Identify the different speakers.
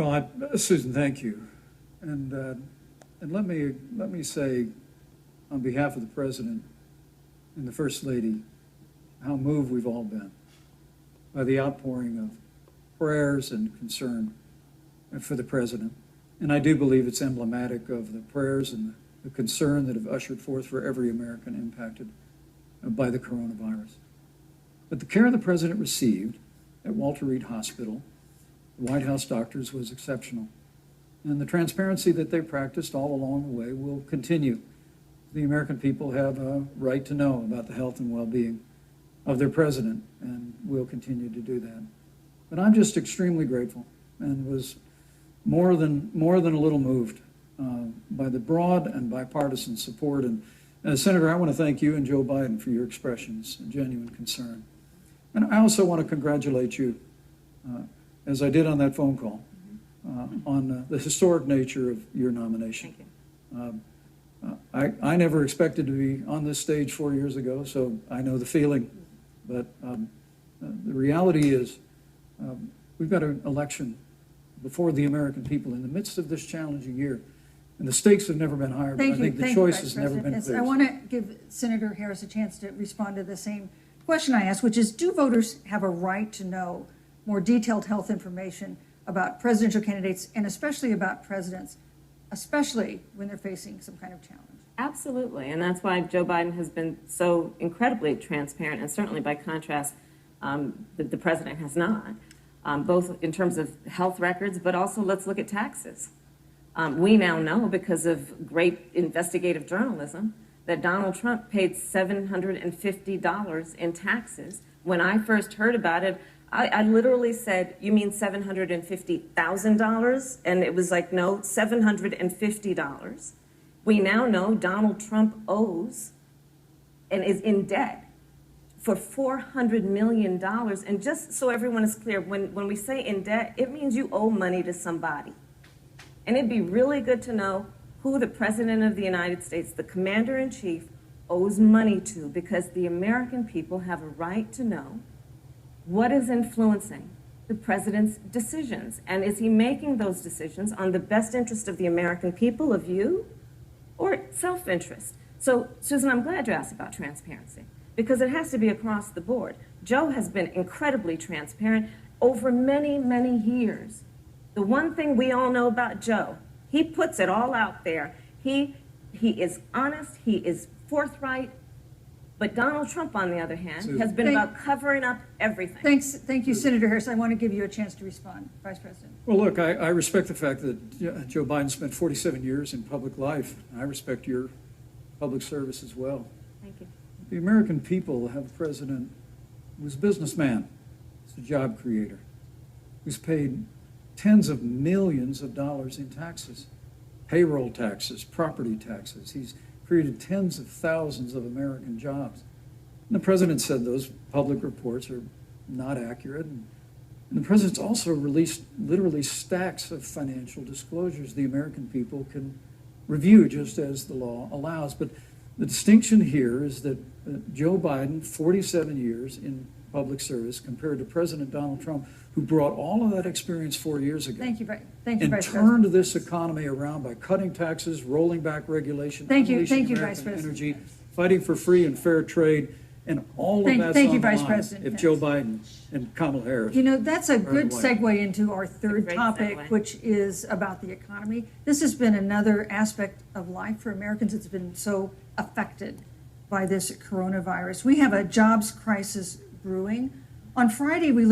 Speaker 1: Well, Susan, thank you. And let me say, on behalf of the President and the First Lady, how moved we've all been by the outpouring of prayers and concern for the President. And I do believe it's emblematic of the prayers and the concern that have ushered forth for every American impacted by the coronavirus. But the care the President received at Walter Reed Hospital, the White House doctors, was exceptional. And the transparency that they practiced all along the way will continue. The American people have a right to know about the health and well-being of their president, and will continue to do that. But I'm just extremely grateful and was more than a little moved by the broad and bipartisan support. And Senator, I want to thank you and Joe Biden for your expressions of genuine concern. And I also want to congratulate you, as I did on that phone call, on the historic nature of your nomination.
Speaker 2: Thank you.
Speaker 1: I never expected to be on this stage 4 years ago, so I know the feeling. But the reality is we've got an election before the American people in the midst of this challenging year. And the stakes have never been higher, but I think the choice has never been clearer.
Speaker 3: I want to give Senator Harris a chance to respond to the same question I asked, which is, do voters have a right to know more detailed health information about presidential candidates, and especially about presidents, especially when they're facing some kind of challenge?
Speaker 2: Absolutely, and that's why Joe Biden has been so incredibly transparent, and certainly by contrast, the president has not, both in terms of health records, but also let's look at taxes. We now know, because of great investigative journalism, that Donald Trump paid $750 in taxes. When I first heard about it, I literally said, "You mean $750,000? And it was like, no, $750. We now know Donald Trump owes and is in debt for $400 million. And just so everyone is clear, when we say in debt, it means you owe money to somebody. And it'd be really good to know who the President of the United States, the Commander-in-Chief, owes money to, because the American people have a right to know what is influencing the President's decisions. And is he making those decisions on the best interest of the American people, of you, or self-interest? So, Susan, I'm glad you asked about transparency, because it has to be across the board. Joe has been incredibly transparent over many, many years. The one thing we all know about Joe, he puts it all out there. He is honest, he is forthright. But Donald Trump, on the other hand, has been about covering up everything.
Speaker 3: Thank you, Senator Harris. I want to give you a chance to respond, Vice President.
Speaker 1: Well, look, I respect the fact that Joe Biden spent 47 years in public life. I respect your public service as well.
Speaker 2: Thank you.
Speaker 1: The American people have a president who's a businessman, he's a job creator, who's paid tens of millions of dollars in taxes, payroll taxes, property taxes. He's created tens of thousands of American jobs. And the president said those public reports are not accurate. And the president's also released literally stacks of financial disclosures the American people can review, just as the law allows. But the distinction here is that Joe Biden, 47 years in public service, compared to President Donald Trump, who brought all of that experience 4 years ago.
Speaker 3: Thank you, Vice
Speaker 1: and
Speaker 3: President.
Speaker 1: Turned this economy around by cutting taxes, rolling back regulation,
Speaker 3: Thank you,
Speaker 1: Vice
Speaker 3: President.
Speaker 1: energy, fighting for free and fair trade, and all of that's
Speaker 3: thank you,
Speaker 1: on the
Speaker 3: Vice
Speaker 1: line
Speaker 3: President.
Speaker 1: if Joe Biden and Kamala Harris.
Speaker 3: You know, that's a good segue into our third topic,
Speaker 2: segue,
Speaker 3: which is about the economy. This has been another aspect of life for Americans that's been so affected by this coronavirus. We have a jobs crisis brewing. On Friday, we